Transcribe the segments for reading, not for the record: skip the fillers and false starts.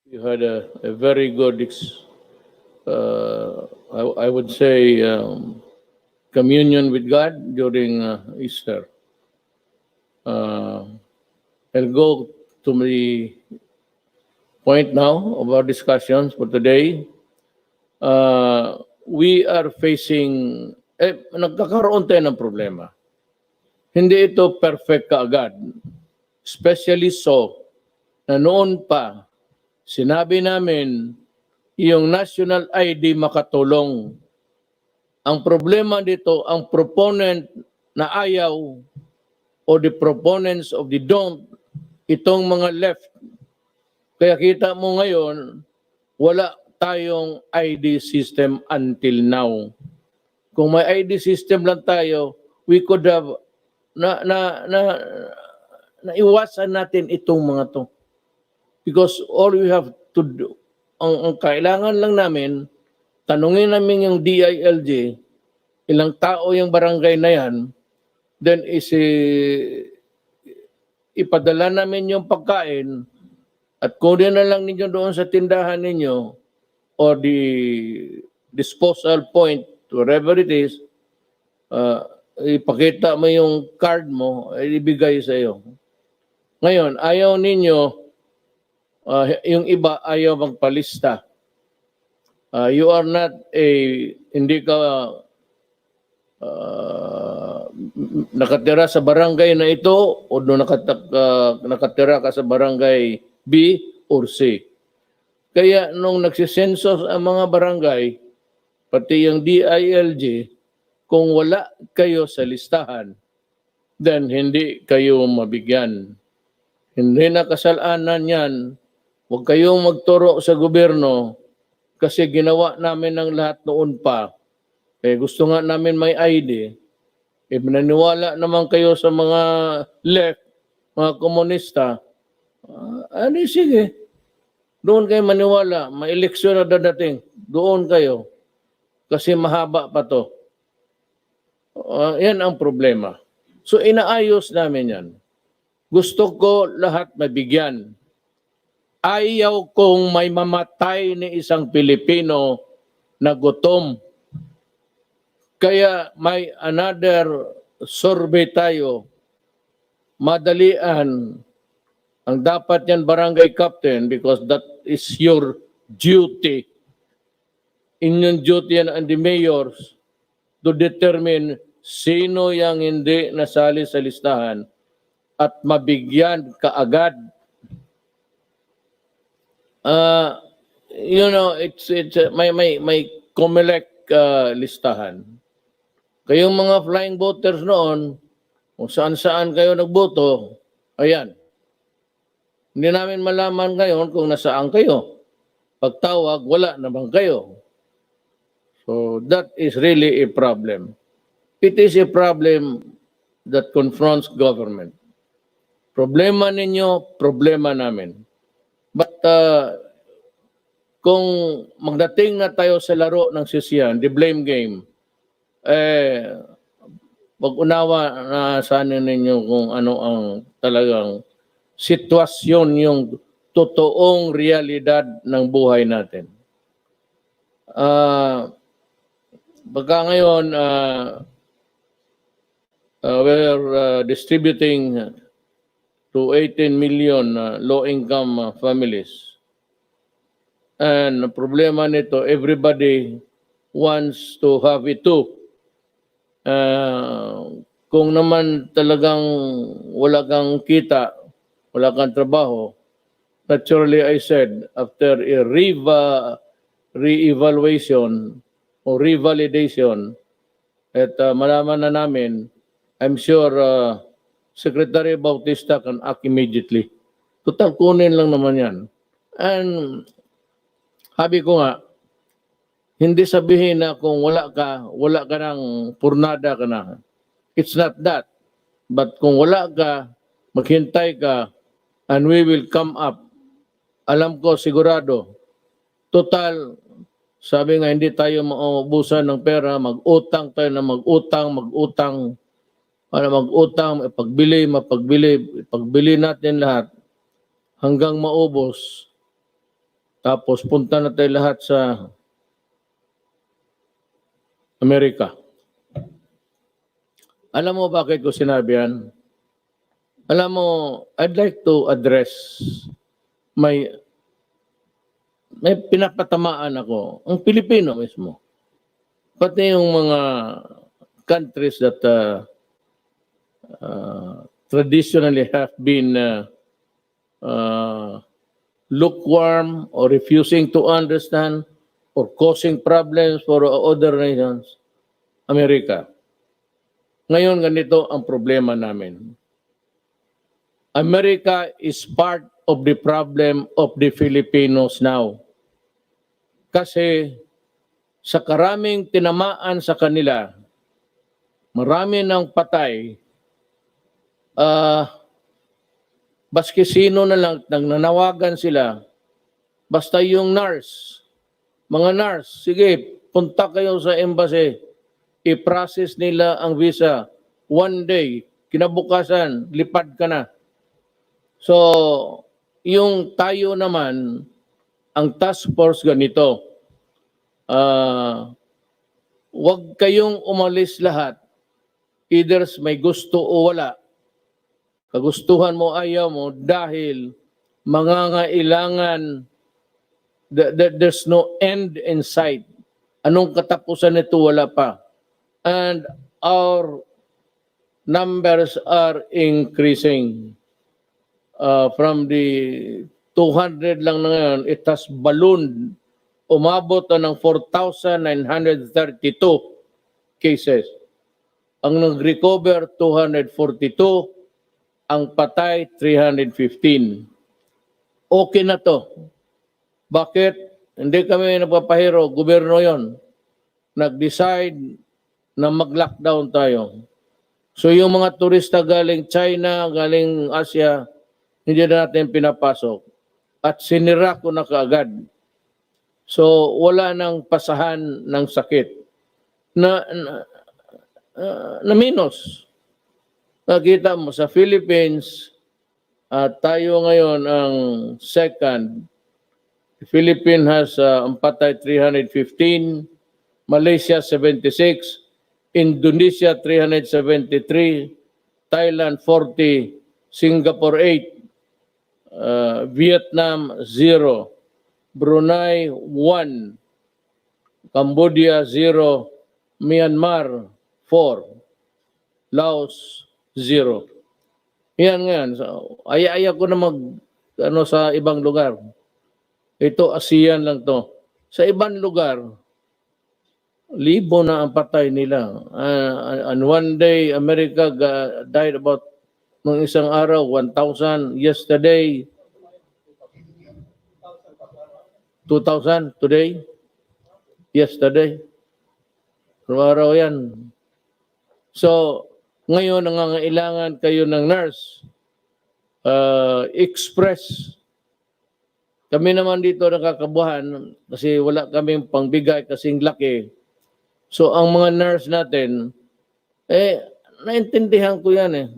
You had a very good, I would say, communion with God during Easter. I'll go to the point now of our discussions for today. We are facing, nagkakaroon tayo ng problema. Hindi ito perfect kaagad. Especially so, na noon pa, sinabi namin, yung national ID makatulong. Ang problema dito, ang proponent na ayaw o the proponents of the don't, itong mga left. Kaya kita mo ngayon, wala tayong ID system until now. Kung may ID system lang tayo, we could have naiwasan natin itong mga to. Because all we have to do, ang kailangan lang namin, tanungin namin yung DILG, ilang tao yung barangay na yan, then ipadala namin yung pagkain at kunin na lang ninyo doon sa tindahan ninyo or the disposal point, wherever it is, ipakita mo yung card mo, ibigay sa iyo. Ngayon, ayaw ninyo, yung iba ayaw magpalista. You are not hindi ka nakatira sa barangay na ito o nakatira ka sa barangay B or C. Kaya nung nagsisensos ang mga barangay, pati yung DILG, kung wala kayo sa listahan, then hindi kayo mabigyan. Hindi na kasalanan yan. Huwag kayong magturo sa gobyerno kasi ginawa namin ng lahat noon pa. Eh, gusto nga namin may ID. Eh, mananiwala naman kayo sa mga left, mga komunista. Sige. Doon kayo maniwala. May eleksyon na dadating. Doon kayo. Kasi mahaba pa to. Yan ang problema. So, inaayos namin yan. Gusto ko lahat mabigyan. Ayaw kong may mamatay ni isang Pilipino na gutom. Kaya may another survey tayo. Madalian. Ang dapat yan barangay captain because that is your duty. Inyong duty yan and the mayors to determine sino yang hindi nasali sa listahan at mabigyan kaagad. May COMELEC listahan. Kayong mga flying voters noon, kung saan-saan kayo nagboto, ayan. Hindi namin malaman ngayon kung nasaan kayo. Pagtawag, wala naman kayo. So that is really a problem. It is a problem that confronts government. Problema ninyo, problema namin. But kung magdating na tayo sa laro ng sisiyan, the blame game, pag-unawa na sana ninyo kung ano ang talagang sitwasyon, yung totoong realidad ng buhay natin. Pagka ngayon, we're distributing to 18 million low-income families. And the problema nito, everybody wants to have it too. Kung naman talagang wala kang kita, wala kang trabaho, naturally I said, after a re-evaluation o revalidation, at malaman na namin, I'm sure Secretary Bautista can act immediately. Total, kunin lang naman yan. And sabi ko nga, hindi sabihin na kung wala ka ng purnada ka na. It's not that. But kung wala ka, maghintay ka, and we will come up. Alam ko, sigurado. Total, sabi nga, hindi tayo maubusan ng pera, mag-utang tayo na mag-utang, ipagbili natin lahat hanggang maubos. Tapos punta na tayo lahat sa Amerika. Alam mo bakit ko sinabi yan? Alam mo, I'd like to address may pinapatamaan ako, ang Pilipino mismo. Pati yung mga countries that traditionally have been lukewarm or refusing to understand or causing problems for other nations, Amerika. Ngayon, ganito ang problema namin. America is part of the problem of the Filipinos now. Kasi sa karaming tinamaan sa kanila, marami ng patay, baski sino na lang, nanawagan sila, basta yung nurse, mga nurse, sige, punta kayo sa embassy, i-process nila ang visa, one day, kinabukasan, lipad ka na. So, yung tayo naman, ang task force ganito, wag kayong umalis lahat, either may gusto o wala. Kagustuhan mo, ayaw mo, dahil mangangailangan, there's no end in sight. Anong katapusan nito? Wala pa. And our numbers are increasing. From the 200 lang na ngayon, it has ballooned. Umabot na ng 4,932 cases. Ang nag-recover, 242. Ang patay, 315. Okay na to. Bakit? Hindi kami nagpapahiro. Gobyerno yon. Nag-decide na mag-lockdown tayo. So yung mga turista galing China, galing Asia, hindi na natin pinapasok. At sinira ko na kaagad. So wala nang pasahan ng sakit. Na minus. Nakita mo sa Philippines, tayo ngayon ang second. The Philippines has ang patay 315, Malaysia 76, Indonesia 373, Thailand 40, Singapore 8, Vietnam 0, Brunei 1, Cambodia 0, Myanmar 4, Laos 0. Yan ngayon. So, aya ko na sa ibang lugar. Ito, ASEAN lang to. Sa ibang lugar, libo na ang patay nila. And one day, America died about, nung isang araw, 1,000. Yesterday, 2,000. Today, yesterday. Araw yan. So, ngayon, nangangailangan kayo ng nurse. Express. Kami naman dito nakakabuhan kasi wala kaming pangbigay kasing laki. So, ang mga nurse natin, naintindihan ko yan eh.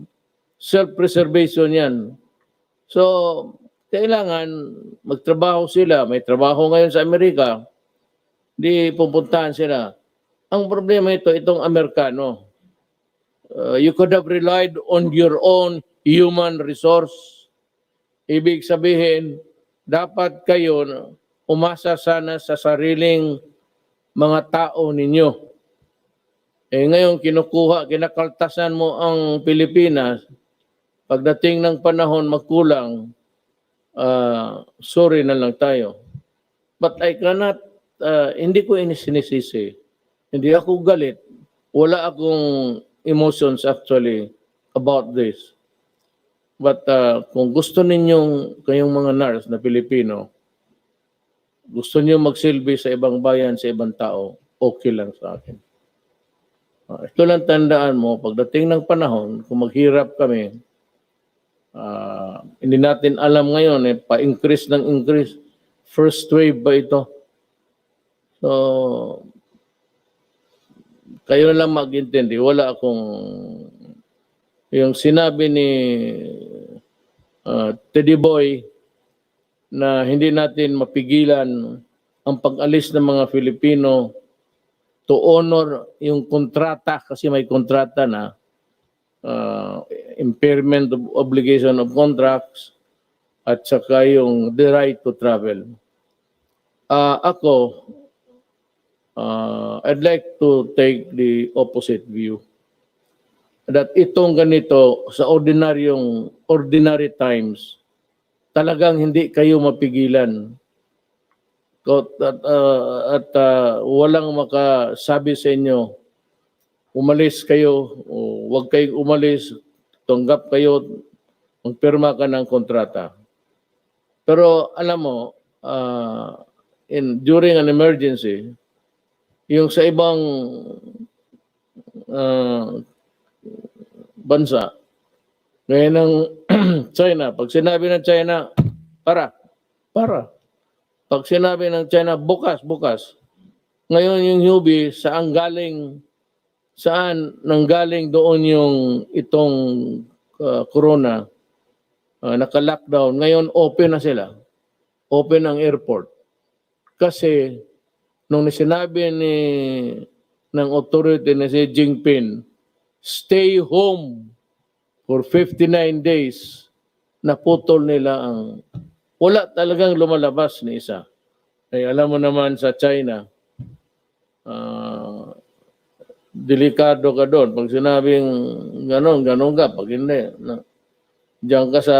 Self-preservation yan. So, kailangan magtrabaho sila. May trabaho ngayon sa Amerika. Di pupuntahan sila. Ang problema ito, itong Amerikano. You could have relied on your own human resource. Ibig sabihin, dapat kayo umasa sana sa sariling mga tao ninyo. Ngayon, kinakaltasan mo ang Pilipinas. Pagdating ng panahon magkulang, sorry na lang tayo. But I cannot, hindi ko sinisisi. Hindi ako galit. Wala akong emotions actually about this. But kung gusto ninyong, kayong mga nurse na Pilipino, gusto niyo magsilbi sa ibang bayan, sa ibang tao, okay lang sa akin. Ito lang tandaan mo, pagdating ng panahon, kung maghirap kami, hindi natin alam ngayon, pa-increase ng increase. First wave ba ito? So, kayo na lang mag-intindi. Wala akong, yung sinabi ni Teddy Boy, na hindi natin mapigilan ang pag-alis ng mga Filipino to honor yung kontrata, kasi may kontrata na impairment of obligation of contracts at saka yung the right to travel. Ako, I'd like to take the opposite view. That itong ganito sa ordinary times, talagang hindi kayo mapigilan. At walang makasabi sa inyo, umalis kayo, o huwag kayong umalis, tanggap kayo, magpirma ka ng kontrata. Pero alam mo, during an emergency, yung sa ibang bansa, ngayon ng China, pag sinabi ng China, para. Pag sinabi ng China, bukas. Ngayon yung Hubei, saan nanggaling doon yung itong corona, naka-lockdown. Ngayon open na sila. Open ang airport. Kasi nung sinabi ng authority na si Jinping, stay home for 59 days, naputol nila ang, wala talagang lumalabas ni isa. Ay, alam mo naman sa China, delikado ka doon. Pag sinabing ganon ka. Pag hindi, diyan ka sa,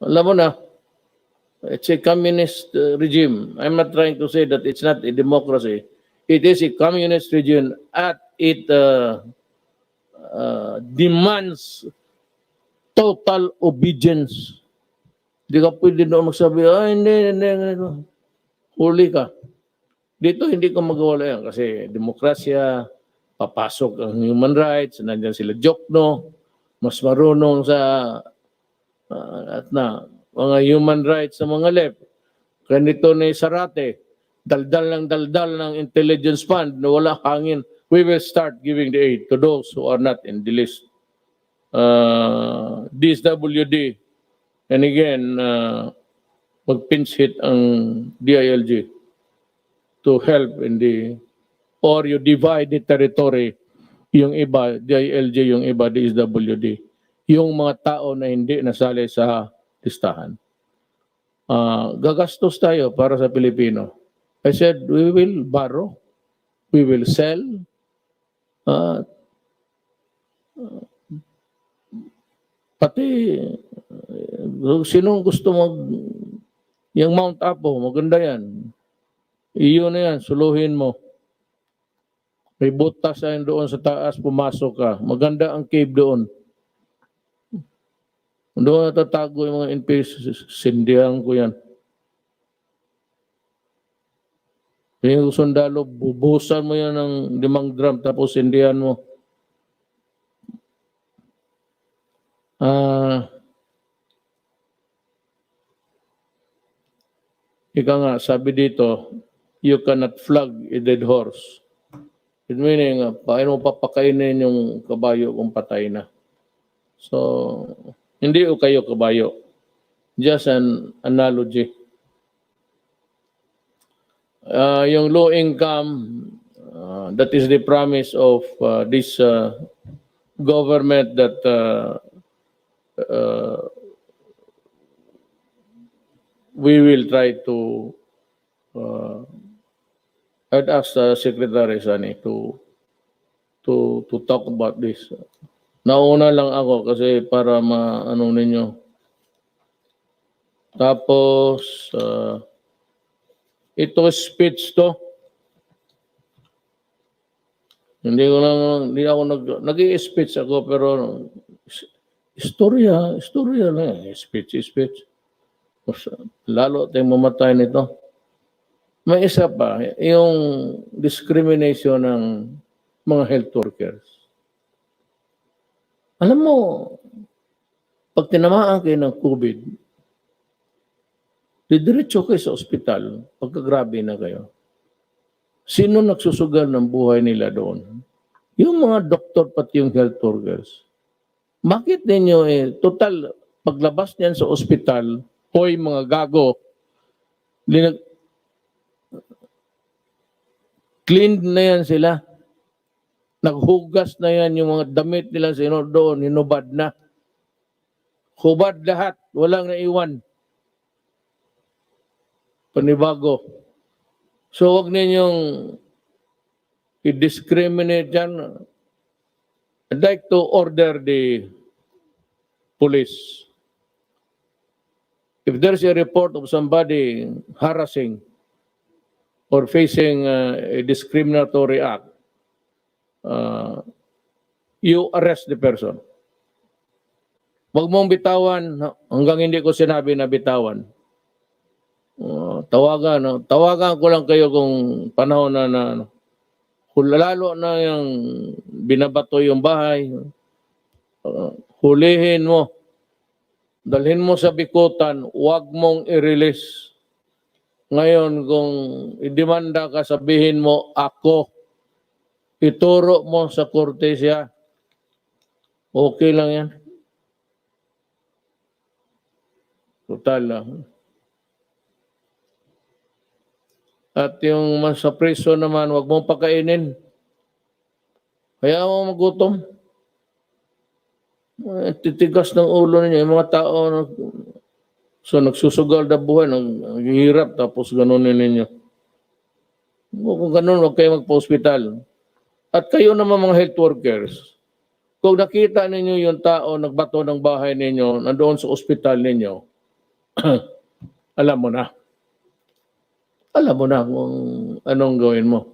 alam mo na, it's a communist regime. I'm not trying to say that it's not a democracy. It is a communist regime at it demands total obedience. Hindi ka pwede doon magsabi, hindi. Huli ka. Dito hindi ko magawala yan kasi demokrasya, papasok ang human rights, nandiyan sila Jokno, mas marunong sa at na mga human rights sa mga left. Ganito ni Sarate, daldal ng intelligence fund na wala hangin. We will start giving the aid to those who are not in the list. DSWD, and again, mag-pinch hit ang DILG to help in or you divide the territory, yung iba, DILG, yung iba, DSWD. Yung mga tao na hindi nasali sa listahan. Gagastos tayo para sa Pilipino. I said, we will borrow, we will sell, pati sinong gusto yung Mount Apo, maganda yan. Iyo na yan, suluhin mo. May butas yan doon sa taas, pumasok ka. Maganda ang cave doon. Doon natatago yung mga NPS, sindihan ko yan. Yung sundalo, bubusan mo yan ng 5 drum, tapos sindihan mo. Ika nga, sabi dito, you cannot flog a dead horse. It meaning, paano mo papakainin yung kabayo kung patay na? So, hindi o kayo kabayo. Just an analogy. Yung low income, that is the promise of this government that we will try to I'd ask Secretary Sani to talk about this. Nauna lang ako kasi para maano ninyo. Tapos ito speech to. Hindi ako nag-i-speech ako pero istorya lang, speech. Lalo tayong mamatay nito. May isa pa, yung discrimination ng mga health workers. Alam mo, pag tinamaan kayo ng COVID, didiretso kayo sa ospital, pagkagrabe na kayo. Sino nagsusugal ng buhay nila doon? Yung mga doktor pati yung health workers. Bakit ninyo total paglabas niyan sa ospital, hoy mga gago, cleaned na yan sila. Naghugas na yan yung mga damit nila doon, hinubad na. Hubad lahat, walang naiwan. Panibago. So wag ninyong i-discriminate yan. I'd like to order the police. If there's a report of somebody harassing or facing a discriminatory act, you arrest the person. Wag mong bitawan hanggang hindi ko sinabi na bitawan. Tawagan ko lang kayo kung panahon na kung lalo na yung binabato yung bahay, hulihin mo, dalhin mo sa bikutan, huwag mong i-release. Ngayon, kung idemanda ka, sabihin mo, ako, ituro mo sa korte siya. Okay lang yan. Total lang. At yung sa preso naman, huwag mong pakainin. Kaya mo magutom. Titigas ng ulo ninyo. Yung mga tao, so nagsusugal na buhay, naghihirap, tapos ganunin ninyo. Kung ganun, huwag kayo magpa-hospital. At kayo naman mga health workers, kung nakita ninyo yung tao nagbato ng bahay ninyo, nandoon sa ospital ninyo, alam mo na. Alam mo na kung anong gawin mo.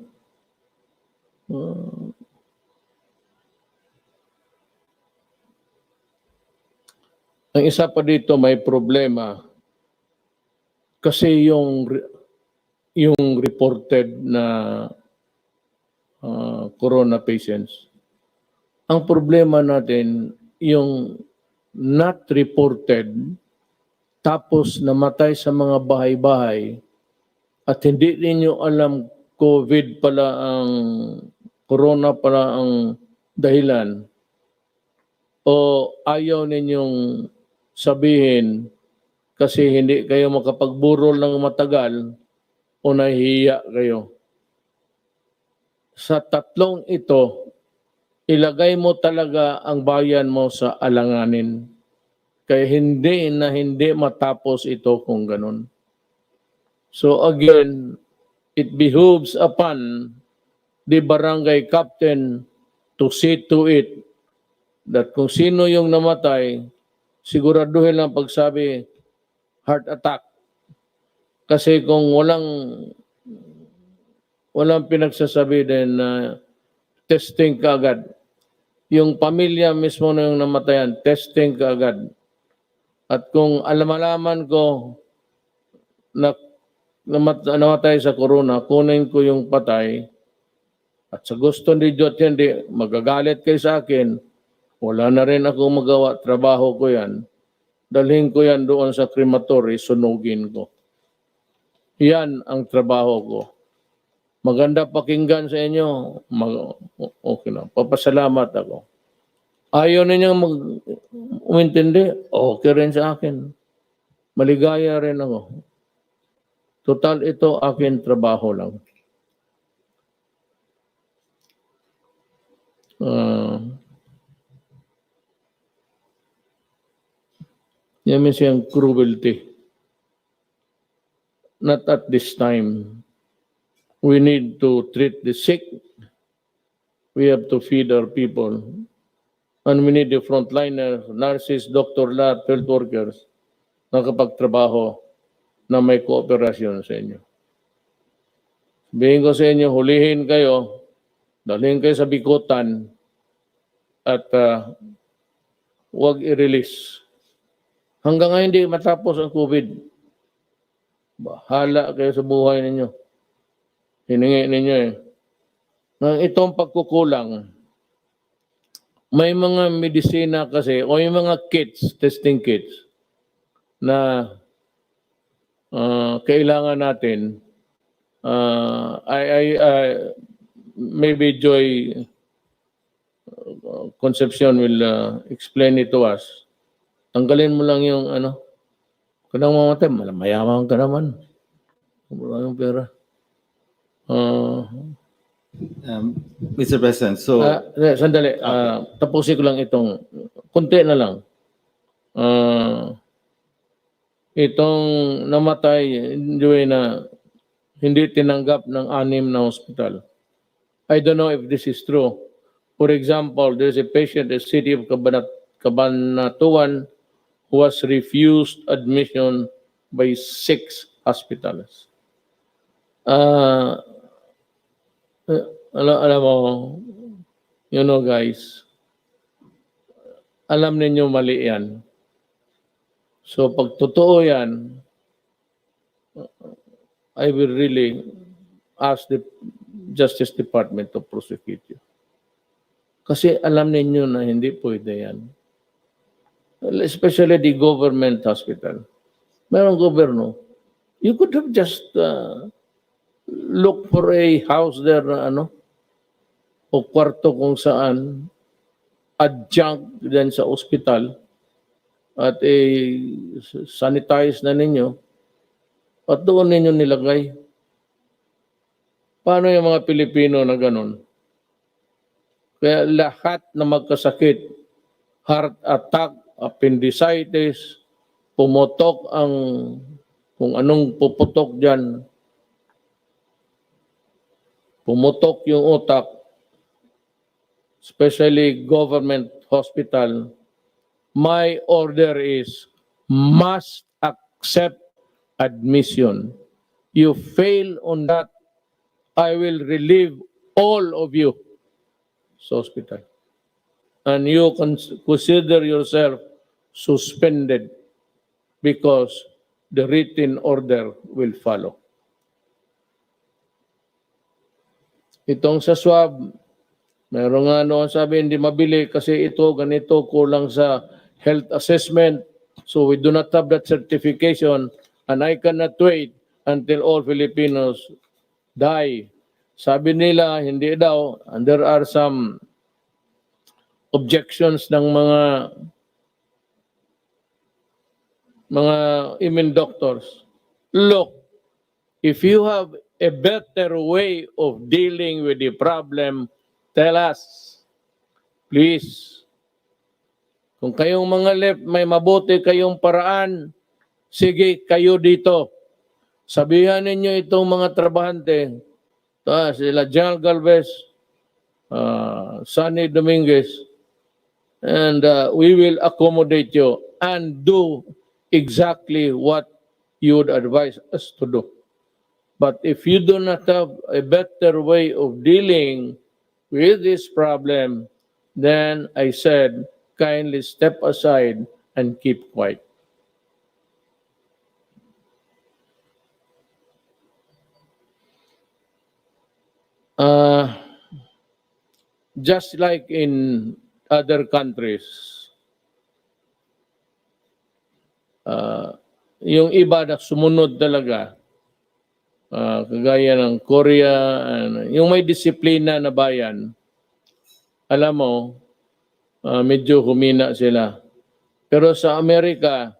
Ang isa pa dito may problema kasi yung reported na corona patients. Ang problema natin yung not reported tapos namatay sa mga bahay-bahay at hindi ninyo alam COVID pala ang corona pala ang dahilan o ayaw ninyong sabihin kasi hindi kayo makapagburol ng matagal o nahihiya kayo. Sa tatlong ito, ilagay mo talaga ang bayan mo sa alanganin. Kaya hindi matapos ito kung ganun. So again, it behooves upon the barangay captain to see to it that kung sino yung namatay, siguraduhin lang pagsabi heart attack. Kasi kung walang pinagsasabi din na testing ka agad. Yung pamilya mismo na yung namatayan, testing ka agad. At kung malaman ko na namatay sa corona, kunin ko yung patay. At sa gusto ni Diyos hindi, magagalit kayo sa akin, wala na rin ako magawa, trabaho ko yan. Dalhin ko yan doon sa crematory, sunugin ko. Yan ang trabaho ko. Maganda pakinggan sa inyo, okay lang, papasalamat ako. Ayaw ninyong umintindi, okay rin sa akin. Maligaya rin ako. Total ito akin trabaho lang. Yan means yung cruelty. Not at this time. We need to treat the sick. We have to feed our people. And we need the frontliners, nurses, doctor, lahat, health workers na kapagtrabaho na may kooperasyon sa inyo. Sabihin ko sa inyo, hulihin kayo, dalhin kayo sa bikutan at huwag i-release. Hanggang ngayon hindi matapos ang COVID. Bahala kayo sa buhay ninyo. Hiningi ninyo eh. Nang itong pagkukulang, may mga medisina kasi o yung mga kits, testing kits na kailangan natin. Maybe Joy Concepcion will explain it to us. Tanggalin mo lang yung ano, kung mamatay, mayaman ka naman. Wala yung pera. Mr. President, so Sandali, okay. tapusin ko lang itong, kunti na lang. Itong namatay, na hindi tinanggap ng 6 na hospital. I don't know if this is true. For example, there's a patient in the city of Cabanatuan who was refused admission by 6 hospitals. Alam mo, you know guys, alam ninyo mali yan. So pag totoo yan, I will really ask the Justice Department to prosecute you. Kasi alam ninyo na hindi pwede yan. Especially the government hospital. Mayroong gobyerno. You could have just look for a house there na o kwarto kung saan adjunct din sa ospital at sanitize na ninyo at doon ninyo nilagay. Paano yung mga Pilipino na ganun? Kaya lahat na magkasakit, heart attack, appendicitis, pumutok ang kung anong puputok dyan, pumutok yung utak, especially government hospital, my order is must accept admission. You fail on that, I will relieve all of you sa hospital. And you consider yourself suspended because the written order will follow. Itong sa swab, meron nga noon sabi hindi mabili kasi ito, ganito, kulang sa health assessment. So we do not have that certification and I cannot wait until all Filipinos die. Sabi nila, hindi daw, and there are some objections ng mga immune doctors. Look, if you have a better way of dealing with the problem, tell us, please. Kung kayong mga left, may mabuti kayong paraan, sige, kayo dito. Sabihan ninyo itong mga trabahante, sila General Galvez, Sonny Dominguez, and we will accommodate you and do exactly what you would advise us to do. But if you do not have a better way of dealing with this problem, then I said, kindly step aside and keep quiet. Just like in other countries, yung iba na sumunod talaga, kagaya ng Korea, yung may disiplina na bayan, alam mo, medyo humina sila. Pero sa Amerika,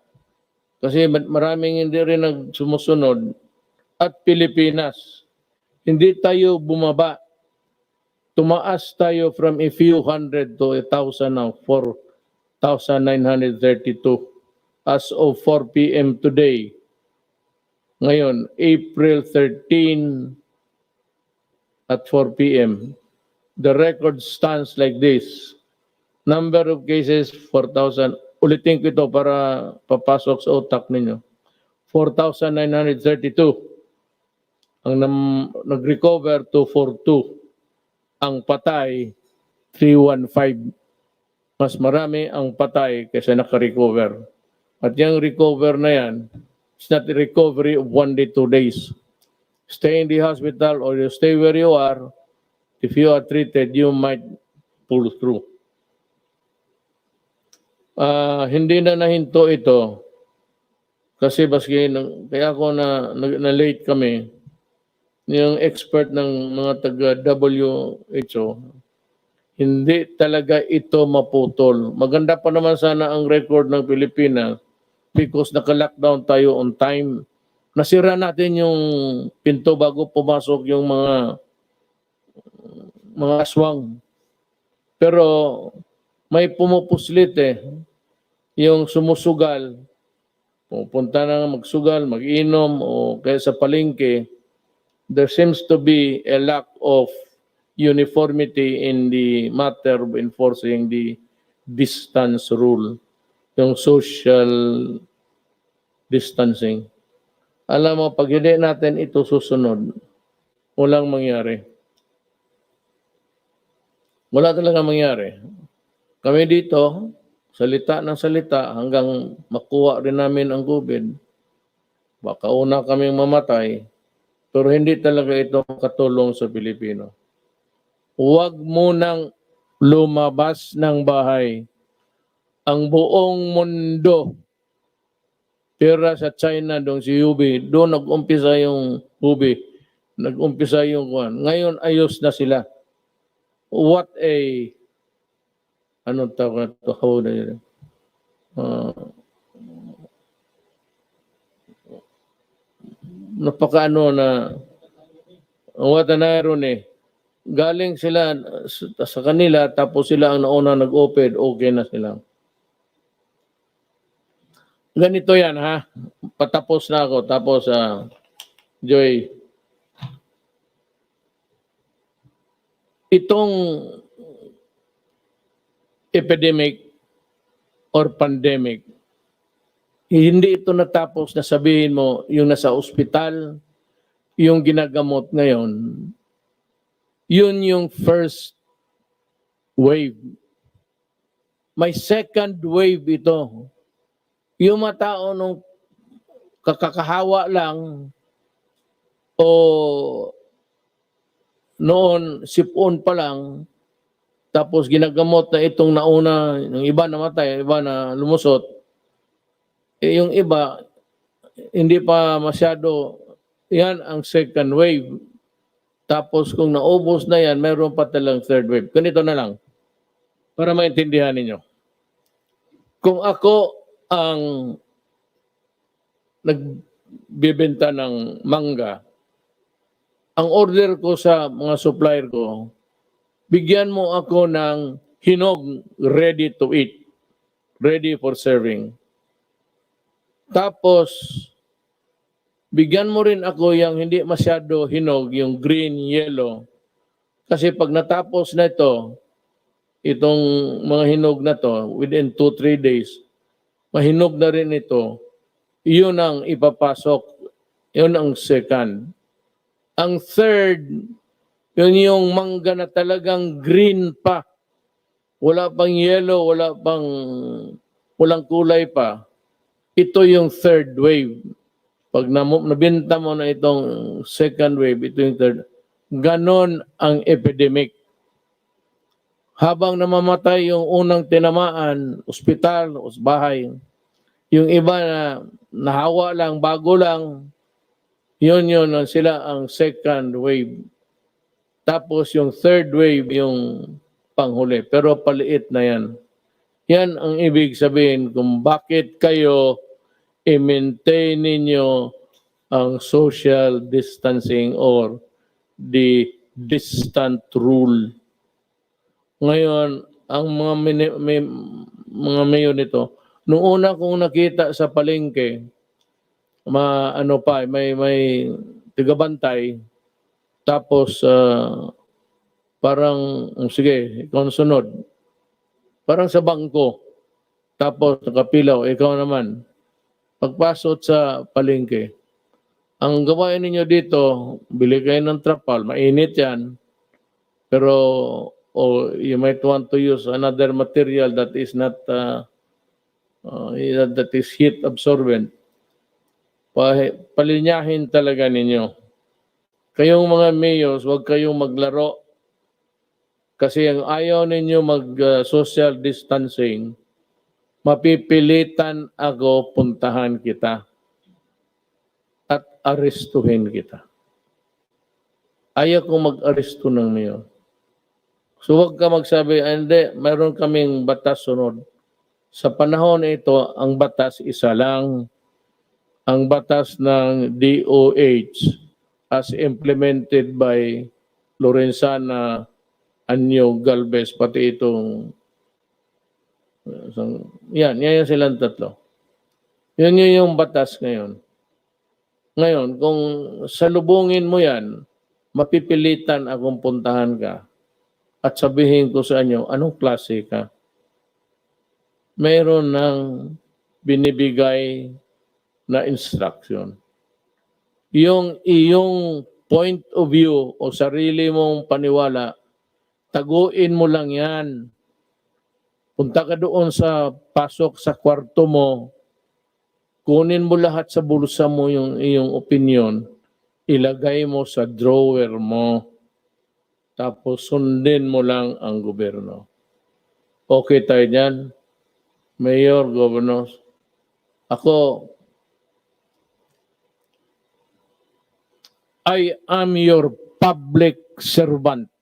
kasi maraming hindi rin nagsumusunod, at Pilipinas, hindi tayo bumaba. Tumaas tayo from a few hundred to 1,000 now, 4,932 as of 4 p.m. today. Ngayon, April 13 at 4 p.m. The record stands like this. Number of cases, 4,000. Ulitin ko ito para papasok sa utak ninyo. 4,932. Ang nag-recover, 242. Ang patay, 315. Mas marami ang patay kaysa naka-recover. At yung recover na yan, it's not a recovery of 1 day, 2 days. Stay in the hospital or you stay where you are. If you are treated, you might pull through. Hindi na nahinto ito kasi baski kaya ako na late kami. Yung expert ng mga taga WHO, hindi talaga ito maputol. Maganda pa naman sana ang record ng Pilipinas because naka-lockdown tayo on time. Nasira natin yung pinto bago pumasok yung mga aswang. Pero may pumupuslit yung sumusugal, pupunta na magsugal, mag-inom o kaya sa palengke, there seems to be a lack of uniformity in the matter of enforcing the distance rule, yung social distancing. Alam mo, pag hindi natin ito susunod, walang mangyari. Wala talaga mangyari. Kami dito, salita ng salita hanggang makuha rin namin ang COVID. Baka una kaming mamatay, pero hindi talaga ito makatulong sa Pilipino. Huwag munang lumabas ng bahay. Ang buong mundo, tira sa China, doon si Hubei, doon nag-umpisa yung Hubei, nag-umpisa yung kuwan. Ngayon ayos na sila. What a, anong tawag na ito? How na yun? Napakaano na, what an irony. Galing sila sa kanila, tapos sila ang nauna nag-open, okay na sila. Ganito yan, ha? Patapos na ako. Tapos, Joy, itong epidemic or pandemic, hindi ito natapos na sabihin mo yung nasa ospital, yung ginagamot ngayon, yun yung first wave. May second wave ito. Yung mga tao nung kakakahawa lang o noon sipon pa lang, tapos ginagamot na itong nauna, yung iba namatay, yung iba na lumusot, yung iba hindi pa masyado, yan ang second wave. Tapos kung naubos na yan, mayroon pa talang third wave. Ganito na lang, para maintindihan ninyo. Kung ako ang nagbibenta ng mangga, ang order ko sa mga supplier ko, bigyan mo ako ng hinog ready to eat, ready for serving. Tapos, bigyan mo rin ako yung hindi masyado hinog, yung green, yellow. Kasi pag natapos na ito, itong mga hinog na to, within 2-3 days, mahinog na rin ito, yun ang ipapasok, yun ang second. Ang third, yun yung mangga na talagang green pa. Wala pang yellow, walang kulay pa. Ito yung third wave. Pag nabinta mo na itong second wave, ito yung third. Ganon ang epidemic. Habang namamatay yung unang tinamaan, ospital, bahay, yung iba na nahawa lang, bago lang, yun sila ang second wave. Tapos yung third wave, yung panghuli. Pero paliit na yan. Yan ang ibig sabihin kung bakit kayo i-maintain ninyo ang social distancing or the distant rule. Ngayon, ang mga mayor nito, nung una kong nakita sa palengke, may tigabantay, tapos parang, sige, ikaw na sunod. Parang sa bangko. Tapos nakapilaw, ikaw naman. Pagpasok sa palengke, ang gawain ninyo dito, bili kayo ng trapal, mainit yan. Pero you might want to use another material that is not, that is heat absorbent. Palinyahin talaga ninyo. Kayong mga mayors, huwag kayong maglaro. Kasi ang ayaw ninyo mag-social distancing, mapipilitan ako puntahan kita at arestuhin kita. Ayaw kong mag-aresto ng mayor. So huwag ka magsabi, hindi, mayroon kaming batas sunod. Sa panahon ito, ang batas isa lang. Ang batas ng DOH as implemented by Lorenzana Anyo Galvez, pati itong yan yung silang tatlo. Yun yung batas ngayon. Ngayon, kung salubungin mo yan, mapipilitan akong puntahan ka at sabihin ko sa inyo, anong klase ka? Mayroon ng binibigay na instruction. Yung iyong point of view o sarili mong paniwala, taguin mo lang yan. Punta ka doon sa pasok sa kwarto mo, kunin mo lahat sa bulsa mo yung iyong opinion, ilagay mo sa drawer mo, tapos sundin mo lang ang gobyerno. Okay tayo dyan? Mayor, Governor, ako, I am your public servant.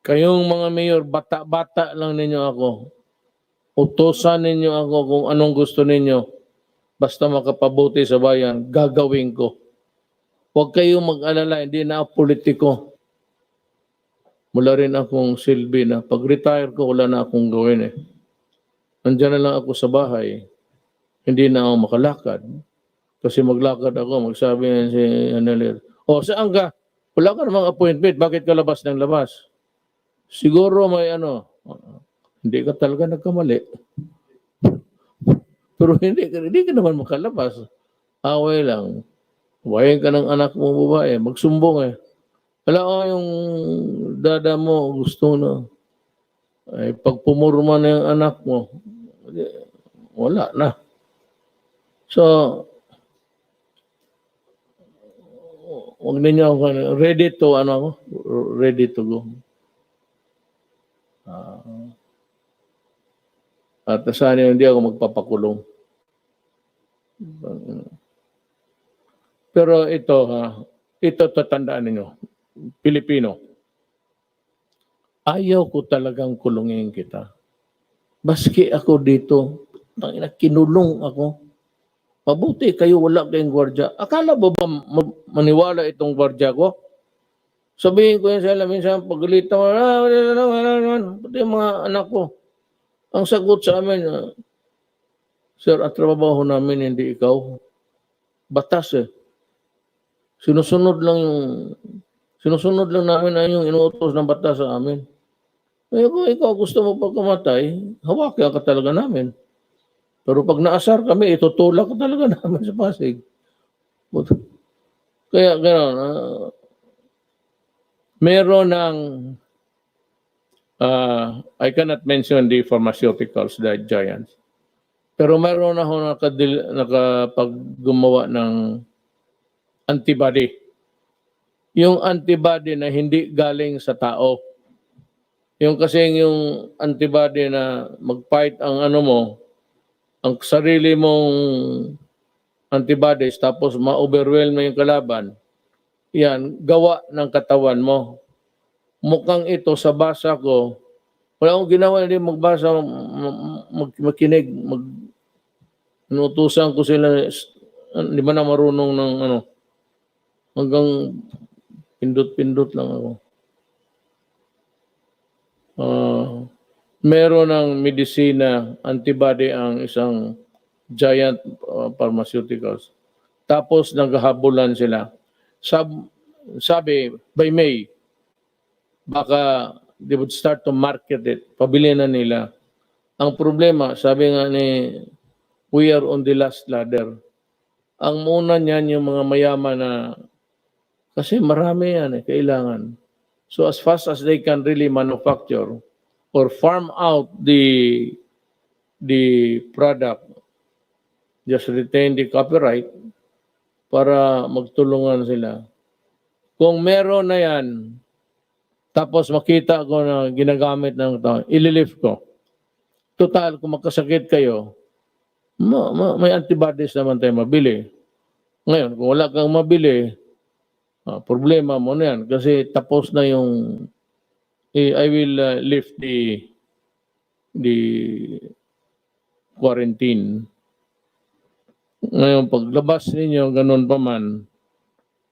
Kayong mga mayor, bata-bata lang ninyo ako. Utosan ninyo ako kung anong gusto ninyo. Basta makapabuti sa bayan, gagawin ko. Huwag kayong mag-alala, hindi na ako politiko. Wala rin akong silbi na pag-retire ko, wala na akong gawin eh. Nandiyan na lang ako sa bahay. Hindi na ako makalakad. Kasi maglakad ako, magsabi na si Anelir, saan ka? Wala ka namang appointment, bakit ka labas ng labas? Siguro may hindi ka talaga nagkamali. Pero hindi ka naman makalabas. Away lang. Huwayin ka ng anak mo babae, magsumbong eh. Wala yung dada mo, gusto na. Ay, pag pumurma na yung anak mo, wala na. So, huwag ninyo ako, ready to go. At sana hindi ako magpapakulong. Pero ito tatandaan ninyo, Pilipino, ayaw ko talagang kulungin kita. Baski ako dito, kinulong ako. Mabuti kayo, wala kayong gwardya. Akala ba maniwala itong gwardya ko? Sabihin ko yan sa minsan, pagalitan mo, pati yung mga anak ko. Ang sagot sa amin, sir, at trabaho namin, hindi ikaw. Batas eh. Sinusunod lang namin ay yung inuutos ng batas sa amin. Eh, kung ikaw gusto mo pagkamatay, hawakin ka talaga namin. Pero pag naasar kami, itutulak ko talaga namin sa Pasig. Kaya gano'n, meron ng, I cannot mention the pharmaceuticals, the giants. Pero meron ako nakapaggumawa ng antibody. Yung antibody na hindi galing sa tao. Yung kasing yung antibody na mag-fight ang ang sarili mong antibodies tapos ma-overwhelm mo yung kalaban, yan, gawa ng katawan mo. Mukhang ito sa basa ko, wala akong ginawa, hindi magbasa, makinig, inutusan ko sila, hindi ba na marunong ng hanggang pindot-pindot lang ako. Meron ng medisina, antibody ang isang giant pharmaceuticals. Tapos naghahabulan sila. Sabi, by May, baka they would start to market it. Pabili na nila. Ang problema, sabi nga ni, we are on the last ladder. Ang muna niyan yung mga mayaman na, kasi marami yan kailangan. So as fast as they can really manufacture or farm out the product, just retain the copyright para magtulungan sila. Kung meron na yan, tapos makita ko na ginagamit ng tao, ililift ko. Total, kung magkasakit kayo, may antibodies naman tayo mabili. Ngayon, kung wala kang mabili, problema mo na yan kasi tapos na yung I will lift the quarantine. Ngayon, paglabas ninyo, ganun pa man,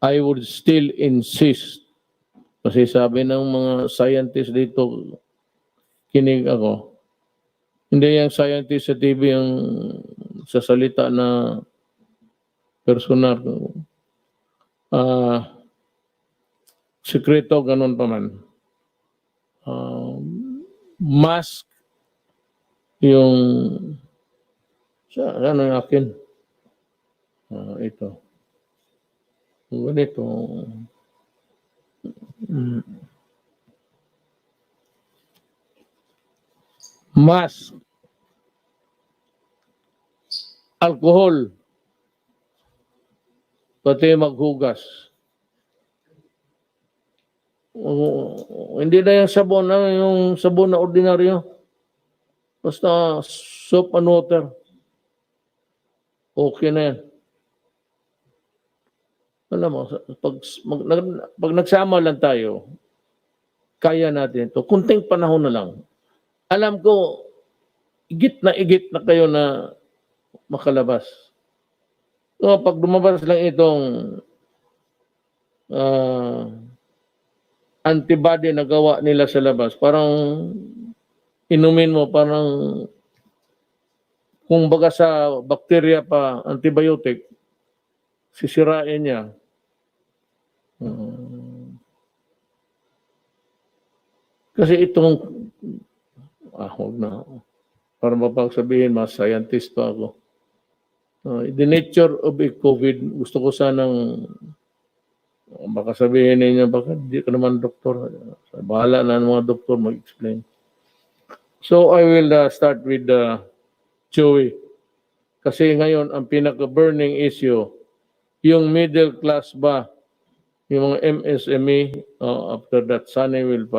I would still insist, kasi sabi ng mga scientists dito, kinig ako, hindi yung scientist sa TV yung sasalita na personal. Sekreto, ganun pa man. Mask yung ano yung akin? Ito. Ganito. Mask. Alcohol. Pati maghugas. Hindi na yung sabon na ordinaryo. Basta soap and water. Okay na yan. Alam mo, pag nagsama lang tayo, kaya natin ito. Kunting panahon na lang. Alam ko, igit na kayo na makalabas. So, pag lumabas lang itong antibody na gawa nila sa labas, parang inumin mo, parang kung baga sa bakterya pa, antibiotic, sisirain niya. Kasi itong, huwag na. Para mapagsabihin, mas scientist pa ako. The nature of a COVID, gusto ko sanang, baka sabihin ninyo, baka di ka naman doktor. Bahala na ng mga doktor mag-explain. So I will start with Joey. Kasi ngayon, ang pinaka-burning issue, yung middle class ba, yung mga MSME, after that, Sunny will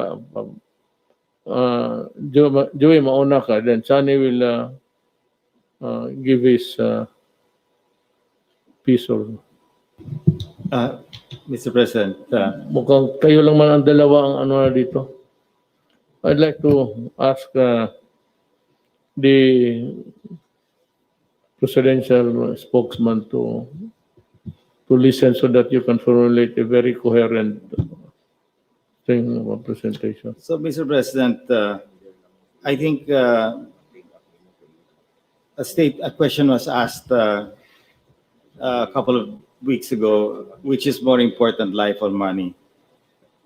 Joey, mauna ka, then Sunny will give his piece of... Mr. President. Mukhang kayo lang man ang dalawa ang ano na dito. I'd like to ask the presidential spokesman to listen so that you can formulate a very coherent thing of a presentation. So, Mr. President, I think a question was asked a couple of weeks ago, which is more important, life or money?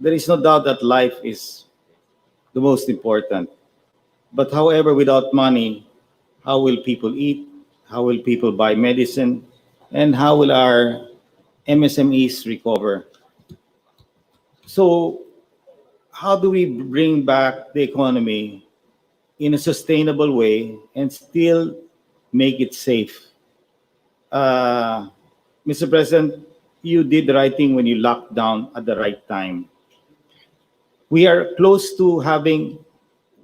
There is no doubt that life is the most important. But however, without money, how will people eat? How will people buy medicine? And how will our MSMEs recover? So how do we bring back the economy in a sustainable way and still make it safe? Mr. President, you did the right thing when you locked down at the right time. We are close to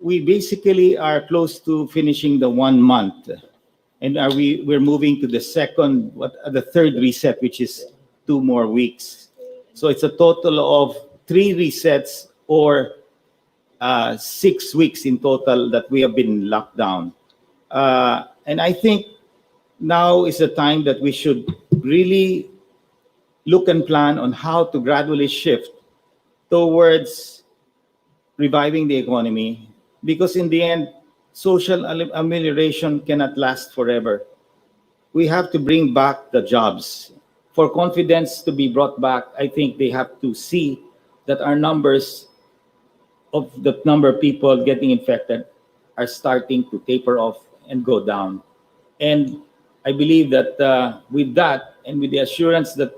we basically are close to finishing the 1 month. And we're moving to the third reset, which is 2 more weeks. So it's a total of 3 resets or 6 weeks in total that we have been locked down. And I think now is the time that we should really look and plan on how to gradually shift towards reviving the economy, because in the end, social amelioration cannot last forever. We have to bring back the jobs. For confidence to be brought back, I think they have to see that our numbers of the number of people getting infected are starting to taper off and go down. And I believe that with that, and with the assurance that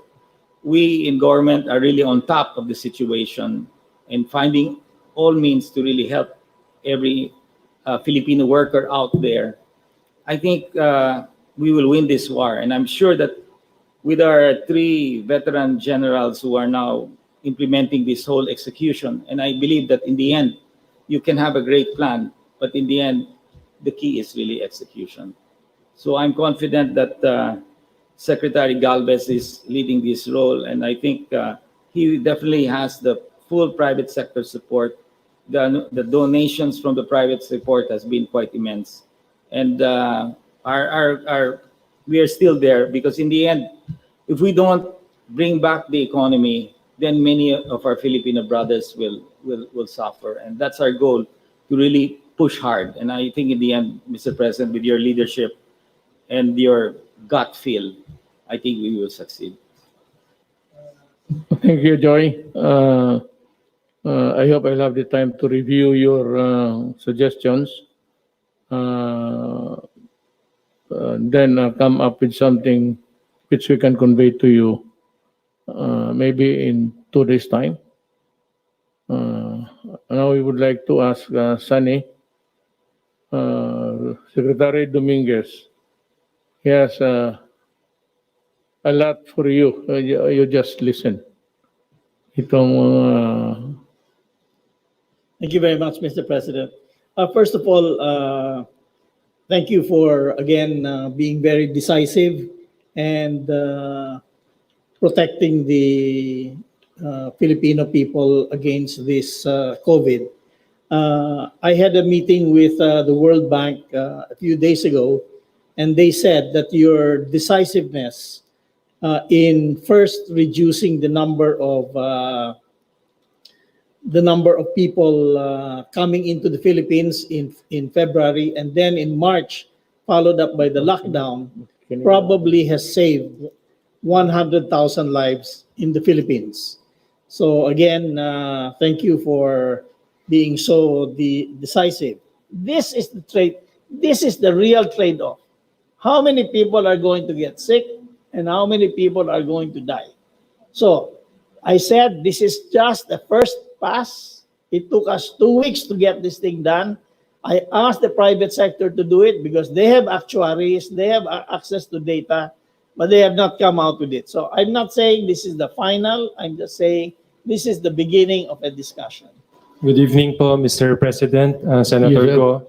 we in government are really on top of the situation and finding all means to really help every Filipino worker out there, I think we will win this war. And I'm sure that with our 3 veteran generals who are now implementing this whole execution, and I believe that in the end, you can have a great plan, but in the end, the key is really execution. So I'm confident that Secretary Galvez is leading this role, and I think he definitely has the full private sector support the donations from the private sector has been quite immense, and we are still there because in the end, if we don't bring back the economy, then many of our Filipino brothers will suffer, and that's our goal, to really push hard. And I think in the end, Mr. President, with your leadership and your gut feel, I think we will succeed. Thank you, Joy. I hope I'll have the time to review your suggestions. Then come up with something which we can convey to you maybe in 2 days' time. Now we would like to ask Sunny, Secretary Dominguez. He has a lot for you. You just listen. Itong Thank you very much, Mr. President. First of all, thank you for, again, being very decisive and protecting the Filipino people against this COVID. I had a meeting with the World Bank a few days ago, and they said that your decisiveness in first reducing the number of people coming into the Philippines in February, and then in March, followed up by the lockdown, probably has saved 100,000 lives in the Philippines. So again, thank you for being so decisive. This is the trade. This is the real trade-off. How many people are going to get sick and how many people are going to die? So I said this is just the first pass. It took us 2 weeks to get this thing done. I asked the private sector to do it because they have actuaries, they have access to data, but they have not come out with it. So I'm not saying this is the final. I'm just saying this is the beginning of a discussion. Good evening po, Mr. President, Senator Yes, Go,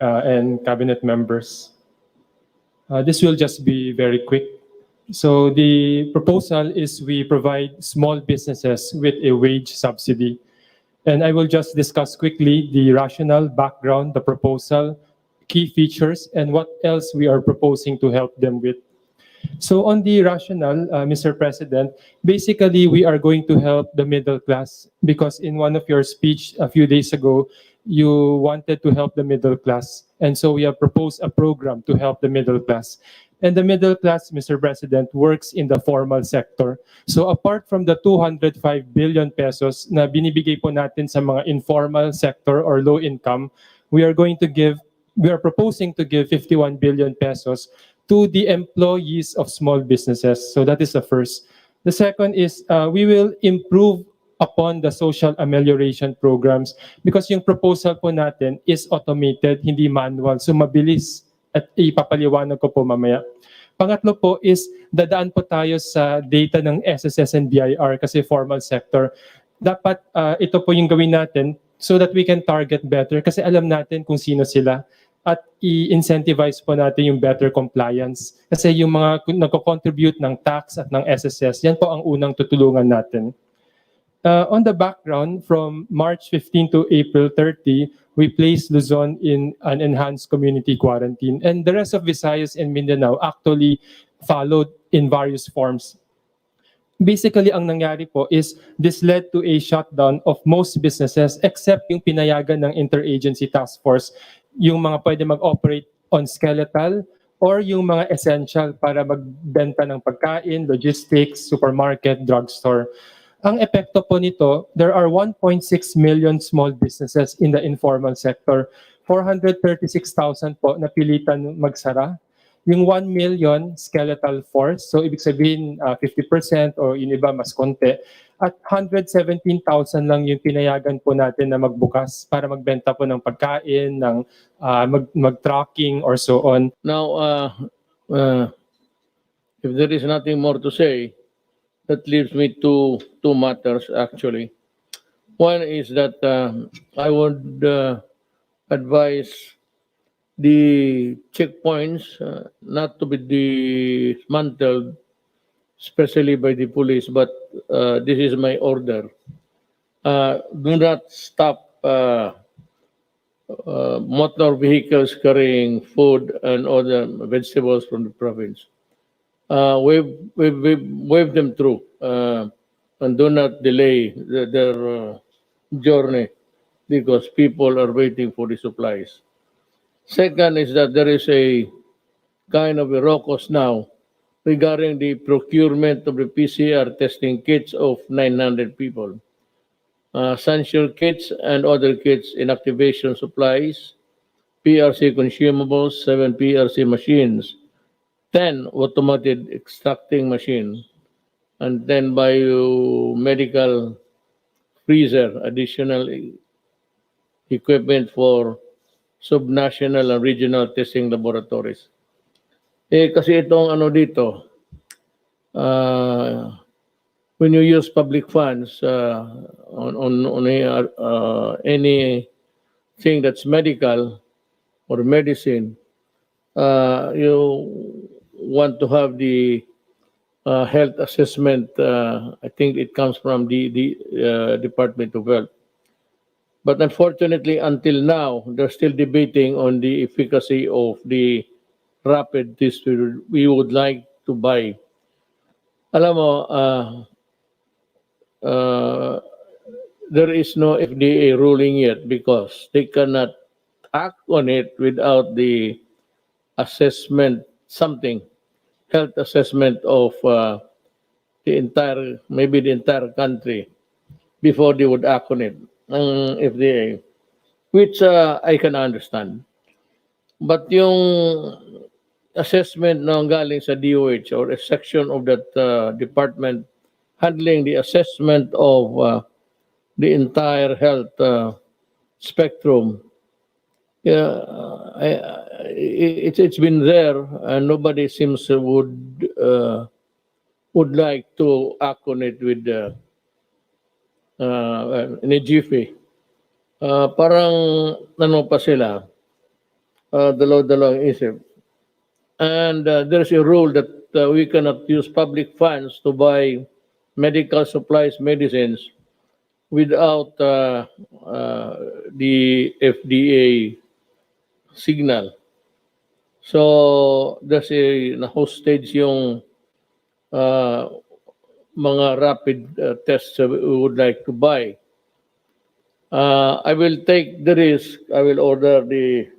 and cabinet members. This will just be very quick. So the proposal is we provide small businesses with a wage subsidy. And I will just discuss quickly the rationale, background, the proposal, key features, and what else we are proposing to help them with. So on the rationale, Mr. President, basically we are going to help the middle class because in one of your speech a few days ago, you wanted to help the middle class. And so we have proposed a program to help the middle class. And the middle class, Mr. President, works in the formal sector. So apart from the 205 billion pesos na binibigay po natin sa mga informal sector or low income, we are proposing to give 51 billion pesos to the employees of small businesses. So that is the first. The second is we will improve upon the social amelioration programs because yung proposal po natin is automated, hindi manual. So mabilis at ipapaliwanag ko po mamaya. Pangatlo po is dadaan po tayo sa data ng SSS and BIR kasi formal sector. Dapat ito po yung gawin natin so that we can target better kasi alam natin kung sino sila at i-incentivize po natin yung better compliance. Kasi yung mga nagko-contribute ng tax at ng SSS, yan po ang unang tutulungan natin. On the background, from March 15 to April 30, we placed Luzon in an enhanced community quarantine. And the rest of Visayas and Mindanao actually followed in various forms. Basically, ang nangyari po is this led to a shutdown of most businesses except yung pinayagan ng interagency task force, yung mga pwede mag-operate on skeletal or yung mga essential para magbenta ng pagkain, logistics, supermarket, drugstore. Ang epekto po nito, there are 1.6 million small businesses in the informal sector. 436,000 po napilitan magsara. Yung 1 million skeletal force, so ibig sabihin 50% o yung iba mas konti. At 117,000 lang yung pinayagan po natin na magbukas para magbenta po ng pagkain, ng mag-tracking or so on. now, if there is nothing more to say, that leaves me to two matters actually. One is that I would advise the checkpoints not to be dismantled, especially by the police, but this is my order. do not stop motor vehicles carrying food and other vegetables from the province. Wave them through and do not delay their journey because people are waiting for the supplies. Second is that there is a kind of a raucous now regarding the procurement of the PCR testing kits of 900 people. Essential kits and other kits, inactivation supplies, PRC consumables, 7 PRC machines, 10 automated extracting machine, and 10 biomedical freezer, additional equipment for subnational and regional testing laboratories. Kasi itong ano dito, when you use public funds on anything that's medical or medicine, you want to have the health assessment. I think it comes from the Department of Health. But unfortunately, until now, they're still debating on the efficacy of the rapid test we would like to buy. Alam mo, there is no FDA ruling yet because they cannot act on it without the assessment, health assessment of maybe the entire country before they would act on it, ng FDA, which I can understand. But yung assessment na galing sa DOH or a section of that department handling the assessment of the entire health spectrum, it's been there and nobody seems would like to act on it with in a jiffy. Parang ano pa sila, dalaw-dalawang isip. And there's a rule that we cannot use public funds to buy medical supplies, medicines, without the FDA signal. So, there's a hostage yung mga rapid tests we would like to buy. I will take the risk. I will order the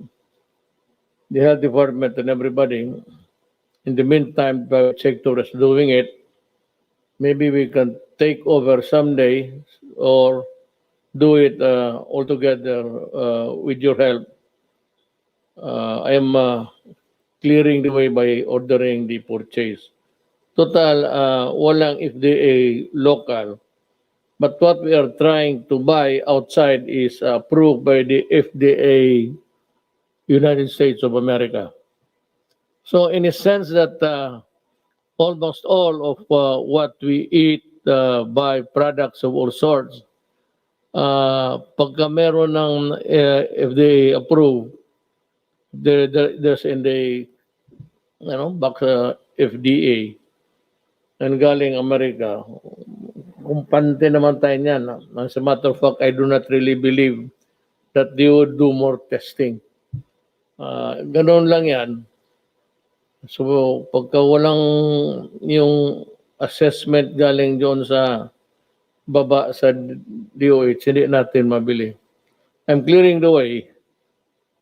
health department and everybody. In the meantime, private sector is doing it. Maybe we can take over someday or do it all together with your help. I am clearing the way by ordering the purchase. Total, walang FDA local. But what we are trying to buy outside is approved by the FDA United States of America. So in a sense that almost all of what we eat by products of all sorts, pagka meron ng FDA approved, there's in the box FDA and galing Amerika. Kumpante naman tayo niyan. As a matter of fact, I do not really believe that they would do more testing. Ganoon lang yan. So, pagka walang yung assessment galing doon sa baba sa DOH, hindi natin mabili. I'm clearing the way.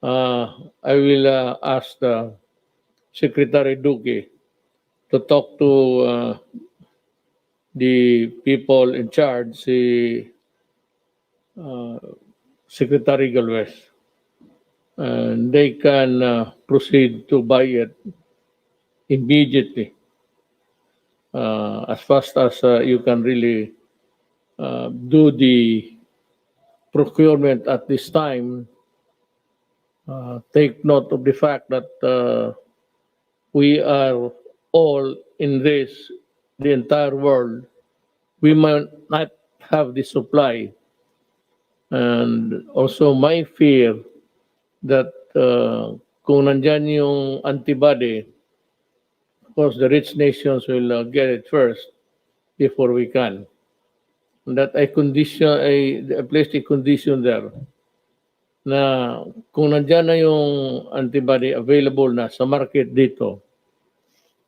I will ask the Secretary Duque to talk to the people in charge, si Secretary Galvez. And they can proceed to buy it immediately, as fast as you can really do the procurement at this time. Take note of the fact that we are all in this, the entire world. We might not have the supply. And also my fear that kung nandyan yung antibody, of course, the rich nations will get it first before we can. that I placed a condition there na kung nandyan na yung antibody available na sa market dito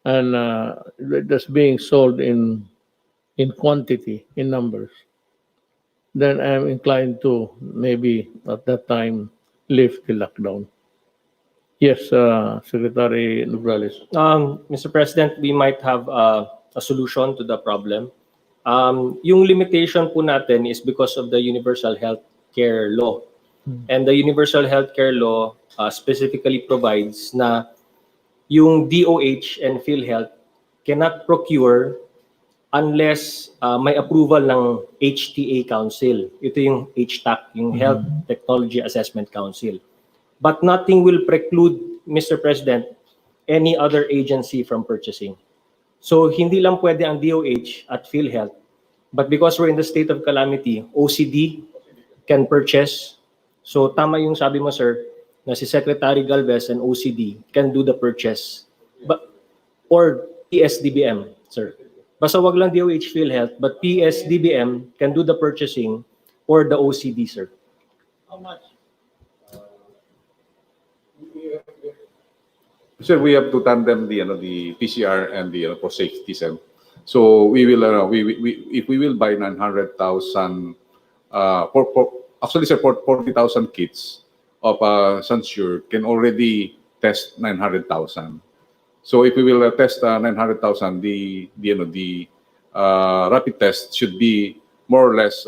and that's being sold in quantity, in numbers, then I'm inclined to maybe at that time lift the lockdown. Yes, Secretary Nograles. Mr. President, we might have a solution to the problem. Yung limitation po natin is because of the Universal Health Care Law. And the Universal Health Care Law specifically provides na yung DOH and PhilHealth cannot procure unless may approval ng HTA Council. Ito yung HTAC, yung Health Technology Assessment Council. But nothing will preclude, Mr. President, any other agency from purchasing. So hindi lang pwede ang DOH at PhilHealth, but because we're in the state of calamity, OCD can purchase. So tama yung sabi mo, sir, na si Secretary Galvez and OCD can do the purchase. Or PSDBM, sir. Basta wag lang DOH PhilHealth, but PSDBM can do the purchasing or the OCD, sir. How much? Sir, we have to tandem the PCR and the for safety, sir. So we will if we will buy 900,000 actually, sir, 40,000 kits of Sansure can already test 900,000. So if we will test 900,000, the rapid test should be more or less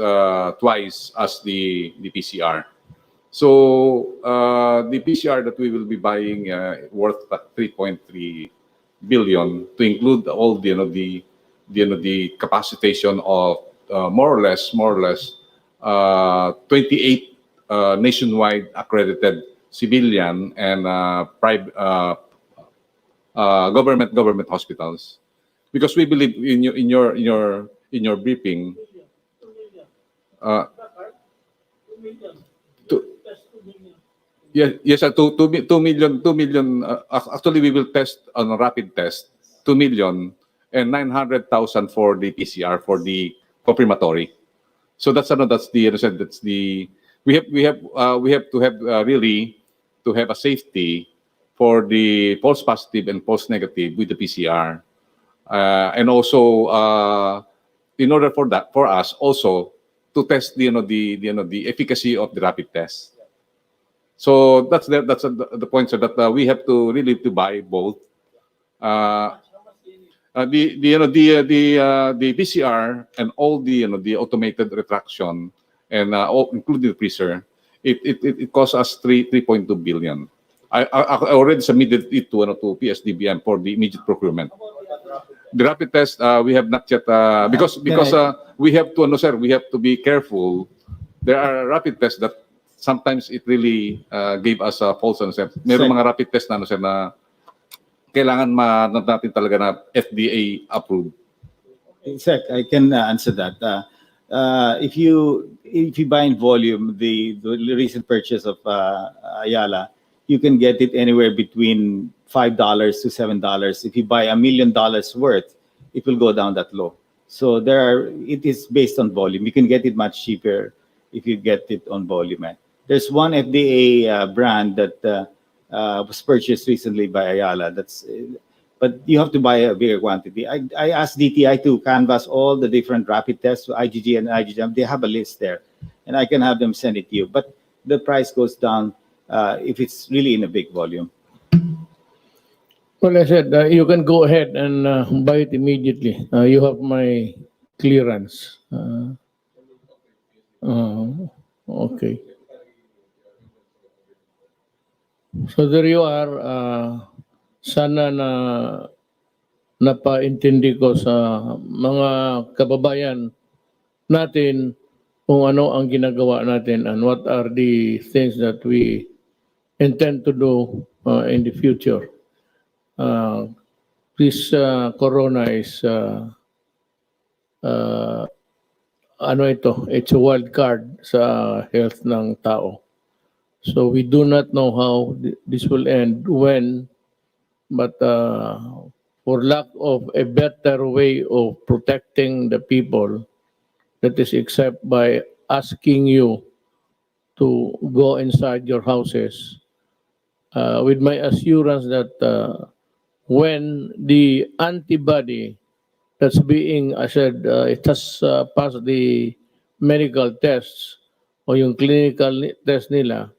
twice as the PCR. So the PCR that we will be buying worth 3.3 billion to include all the capacitation of more or less 28 nationwide accredited civilian and private government hospitals, because we believe in your briefing. Yes, 2 million. Actually, we will test on a rapid test 2 million and 900,000 for the PCR for the confirmatory. So that's the we have to have really to have a safety for the false positive and false negative with the PCR, and also in order for us also to test the efficacy of the rapid test. So that's the point, sir, that we have to really to buy both. The PCR and all the automated retraction and all, including the freezer, it costs us 3.2 billion. I already submitted it to PSDBM for the immediate procurement. The rapid test we have not yet because we have to sir, we have to be careful. There are rapid tests that sometimes it really gave us a false sir. Merong mga rapid test na sir na kailangan natin talaga na FDA approved. Sir, I can answer that. If you buy in volume the recent purchase of Ayala, you can get it anywhere between $5 to $7. If you buy $1 million worth, it will go down that low. So it is based on volume. You can get it much cheaper if you get it on volume. There's one FDA brand that was purchased recently by Ayala. But you have to buy a bigger quantity. I asked DTI to canvass all the different rapid tests, IgG and IgM. They have a list there, and I can have them send it to you. But the price goes down if it's really in a big volume. Well, I said you can go ahead and buy it immediately. You have my clearance. Okay. So there you are. Sana na napaintindi ko sa mga kababayan natin kung ano ang ginagawa natin and what are the things that we intend to do in the future. This corona is it's a wild card sa health ng tao. So we do not know how this will end, when, but for lack of a better way of protecting the people, that is except by asking you to go inside your houses with my assurance that when the antibody that's being, I said, it has passed the medical tests o yung clinical test nila,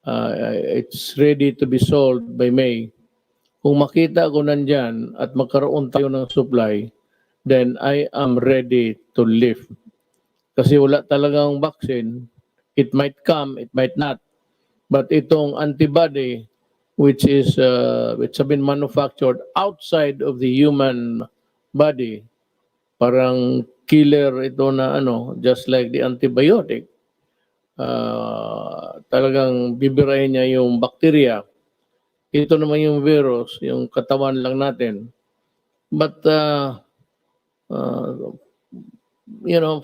it's ready to be sold by May. Kung makita ko nandyan at magkaroon tayo ng supply, then I am ready to live. Kasi wala talagang vaccine. It might come, it might not. But itong antibody, which has been manufactured outside of the human body, parang killer ito na just like the antibiotic. Talagang bibirahin niya yung bacteria. Ito naman yung virus, yung katawan lang natin. But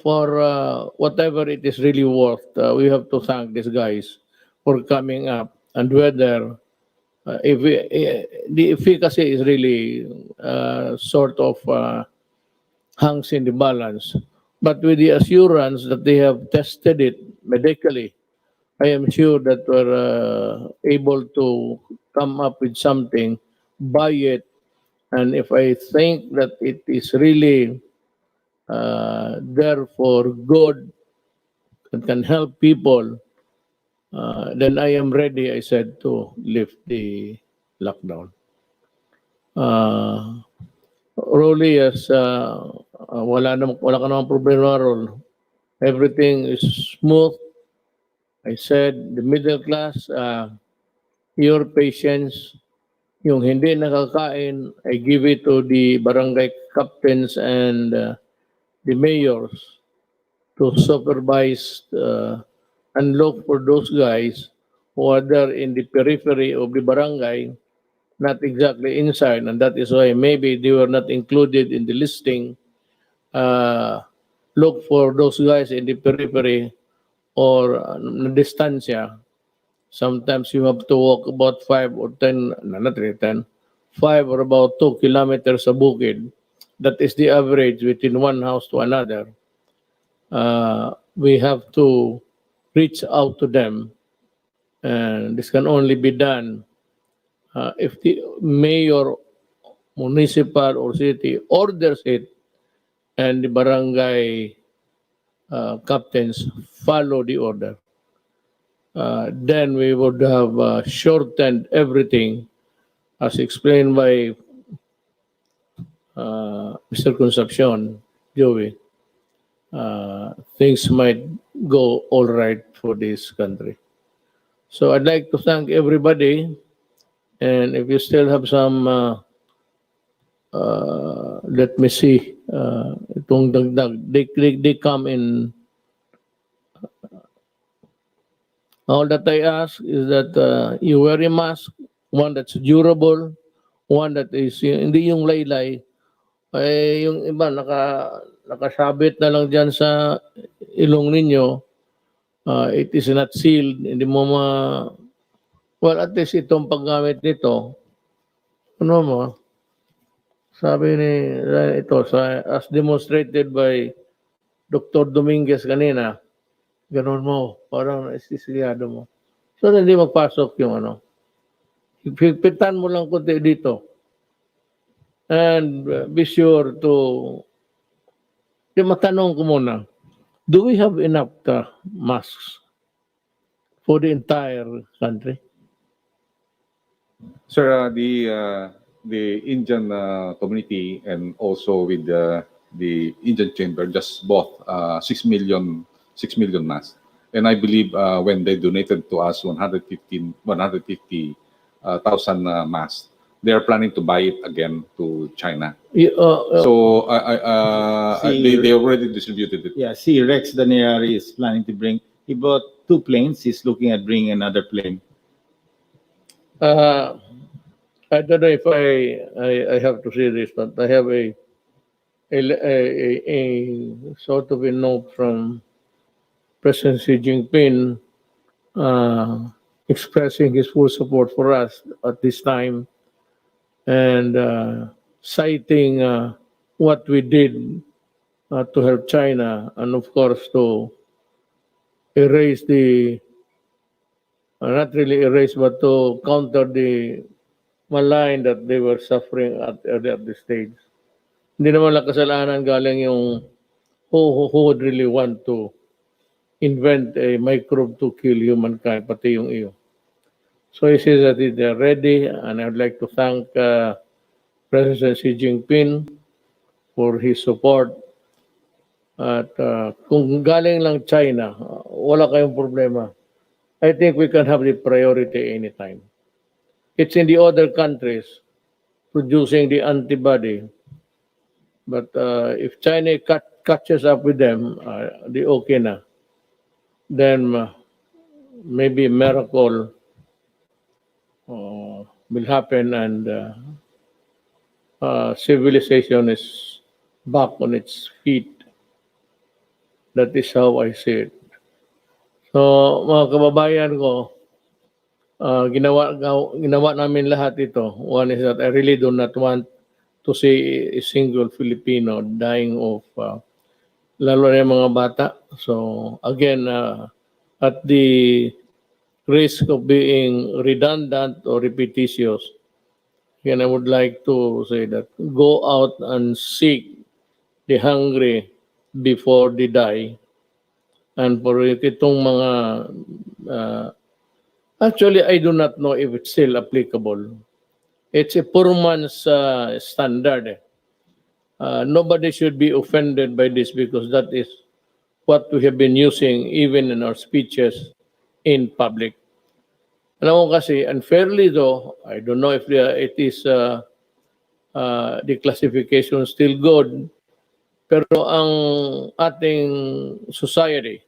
for whatever it is really worth, we have to thank these guys for coming up, and whether the efficacy is really sort of hangs in the balance. But with the assurance that they have tested it medically, I am sure that we're able to come up with something, buy it, and if I think that it is really there for good and can help people, then I am ready, I said, to lift the lockdown. Rolly, as wala ka namang problema, Rol. Everything is smooth. I said, the middle class, your patience, yung hindi nakakain, I give it to the barangay captains and the mayors to supervise and look for those guys who are there in the periphery of the barangay, not exactly inside, and that is why maybe they were not included in the listing. Look for those guys in the periphery or distancia. Sometimes you have to walk about 5 or 10, not really 10, 5 or about 2 kilometers sa bukid. That is the average between one house to another. We have to reach out to them, and this can only be done if the mayor, municipal or city orders it, and the barangay captains follow the order. Then we would have shortened everything, as explained by Mr. Concepcion, Joey. Things might go all right for this country. So I'd like to thank everybody, and if you still have some, let me see, itong dagdag, they come in. All that I ask is that you wear a mask, one that's durable, one that is, hindi yung laylay, ay yung iba nakasabit na lang dyan sa ilong ninyo, it is not sealed, hindi mo well, at least itong paggamit nito, sabi ni ito, as demonstrated by Dr. Dominguez kanina, ganon mo, parang isisilyado mo. So, hindi magpasok yung Pitan mo lang kunti dito. And be sure to, matanong ko muna, do we have enough masks for the entire country? Sir, the Indian community and also with the Indian chamber just bought 6 million masks. And I believe when they donated to us 150,000 masks, they are planning to buy it again to China. So they already distributed it. Yeah, see, Rex Daniari is planning to bring, he bought 2 planes. He's looking at bringing another plane. I don't know if I have to say this, but I have a sort of a note from President Xi Jinping expressing his full support for us at this time, and citing what we did to help China, and of course to erase the, not really erase, but to counter the malign that they were suffering at this stage. Hindi naman lang kasalanan galing yung who would really want to invent a microbe to kill humankind, pati yung iyo. So he says that they're ready, and I would like to thank President Xi Jinping for his support. At kung galing lang China, wala kayong problema. I think we can have the priority anytime. It's in the other countries producing the antibody. But if China catches up with them, the okay na. Then maybe a miracle will happen, and civilization is back on its feet. That is how I see it. So mga kababayan ko, ginawa namin lahat ito. One is that I really do not want to see a single Filipino dying of, lalo na yung mga bata. So again, at the risk of being redundant or repetitious, again, I would like to say that go out and seek the hungry before they die. And for itong mga, actually, I do not know if it's still applicable. It's a poor man's standard. Nobody should be offended by this, because that is what we have been using even in our speeches in public. Alam mo kasi, unfairly though, I don't know if it is the classification still good, pero ang ating society,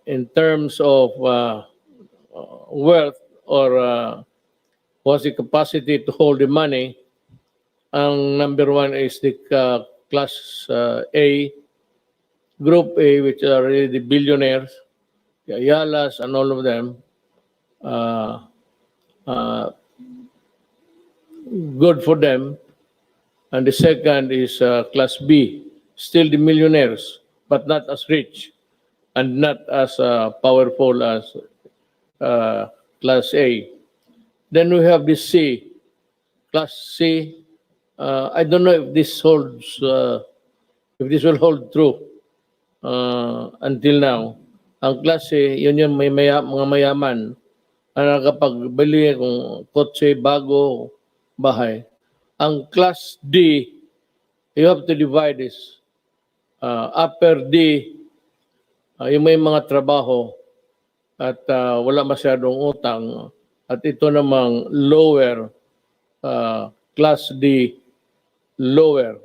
in terms of wealth or was the capacity to hold the money, ang number one is the class A, group A, which are really the billionaires, the Ayalas and all of them. Good for them. And the second is class B, still the millionaires, but not as rich and not as powerful as class A. Then we have the C, class C. I don't know if this holds, if this will hold true until now. Ang class C, yun yung mga mayaman na nakapagbili kung kotse, bago, bahay. Ang class D, you have to divide this. Upper D, yung may mga trabaho at wala masyadong utang. At ito namang lower, class D, lower.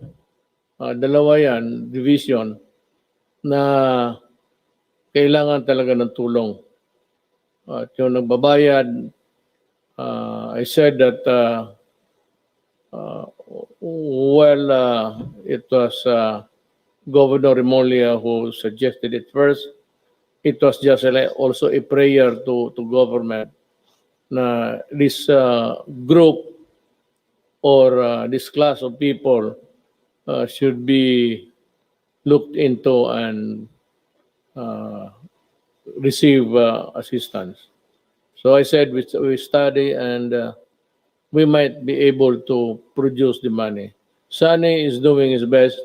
Dalawa yan, division, na kailangan talaga ng tulong. At yung nagbabayad, I said that it was Governor Remulla who suggested it first. It was just also a prayer to government na this group or this class of people should be looked into and receive assistance. So I said we study and we might be able to produce the money. Sunny is doing his best,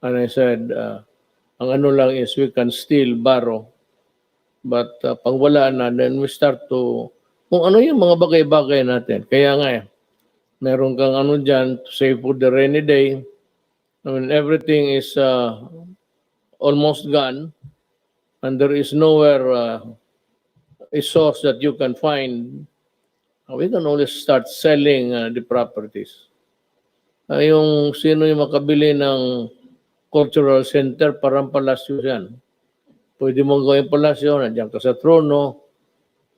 and I said, ang ano lang is we can still borrow, but pag wala na, then we start to, kung ano yung mga bagay-bagay natin. Kaya nga meron kang ano dyan to save for the rainy day. I mean, everything is almost gone, and there is nowhere a source that you can find. We can only start selling the properties. Yung sino yung makabili ng cultural center, parang palasyo yan. Pwede mong gawin palasyo, nandiyan ka sa trono.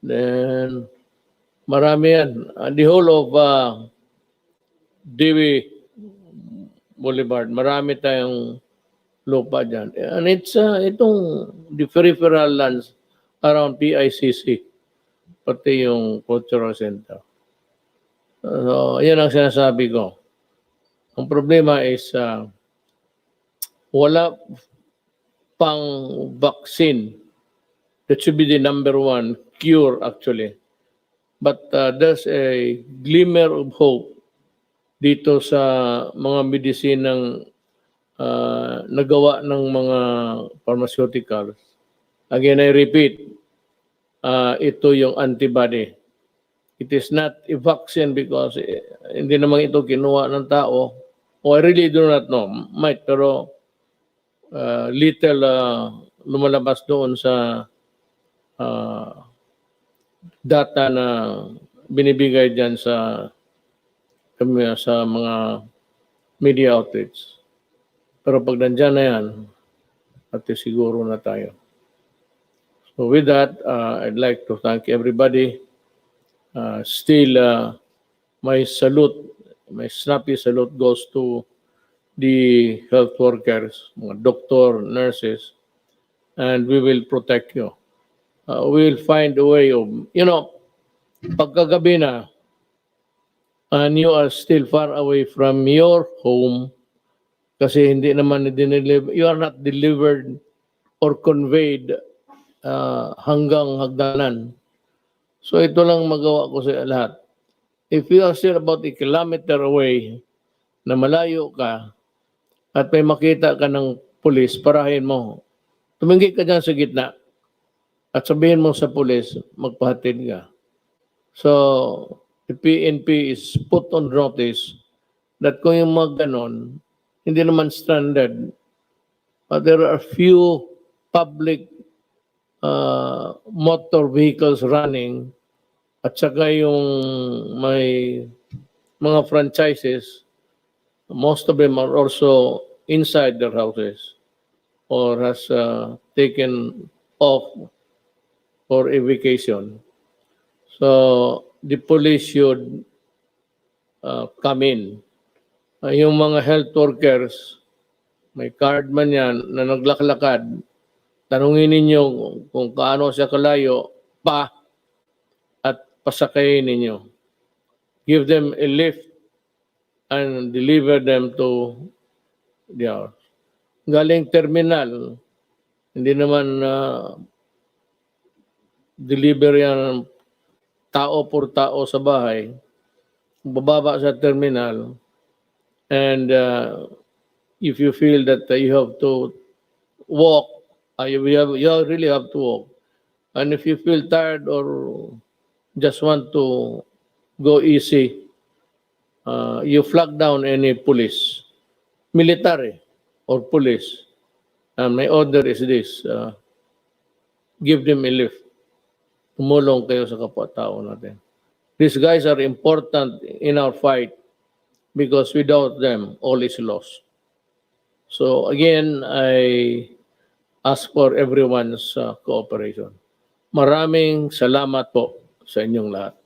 Then, marami yan. The whole of Dewi Boulevard, marami tayong lupa dyan. And it's itong the peripheral lands around PICC. Pati yung cultural center. So, yan ang sinasabi ko. Ang problema is wala pang vaccine. That should be the number one cure actually. But there's a glimmer of hope dito sa mga medisinang nagawa ng mga pharmaceuticals. Again, I repeat, ito yung antibody. It is not a vaccine because hindi naman ito kinuha ng tao. I really do not know. Might, pero little lumalabas doon sa data na binibigay dyan sa mga media outlets. Pero pag nandyan na yan, at siguro na tayo. So with that, I'd like to thank everybody. Still, my snappy salute goes to the health workers, mga doctor, nurses, and we will protect you. We will find a way of, pagkagabi na, and you are still far away from your home, kasi hindi naman you are not delivered or conveyed hanggang hagdanan. So ito lang magawa ko sa lahat. If you are still about a kilometer away, na malayo ka, at may makita ka ng pulis, parahin mo. Tumingin ka dyan sa gitna. At sabihin mo sa pulis, magpahatid ka. So, the PNP is put on notice that kung yung mga ganon, hindi naman standard, but there are few public motor vehicles running at saka yung may mga franchises, most of them are also inside their houses or has taken off for a vacation. So, the police should come in. Yung mga health workers, may card man yan na naglaklakad, tanungin ninyo kung kaano siya kalayo pa at pasakayin ninyo. Give them a lift and deliver them to their galing terminal. Hindi naman deliver yan tao por tao sa bahay. Bababa sa terminal. And if you feel that you have to walk, you really have to walk. And if you feel tired or just want to go easy, you flag down any police, military or police. And my order is this, give them a lift. Tumulong kayo sa kapwa-tao natin. These guys are important in our fight because without them, all is lost. So again, I ask for everyone's cooperation. Maraming salamat po sa inyong lahat.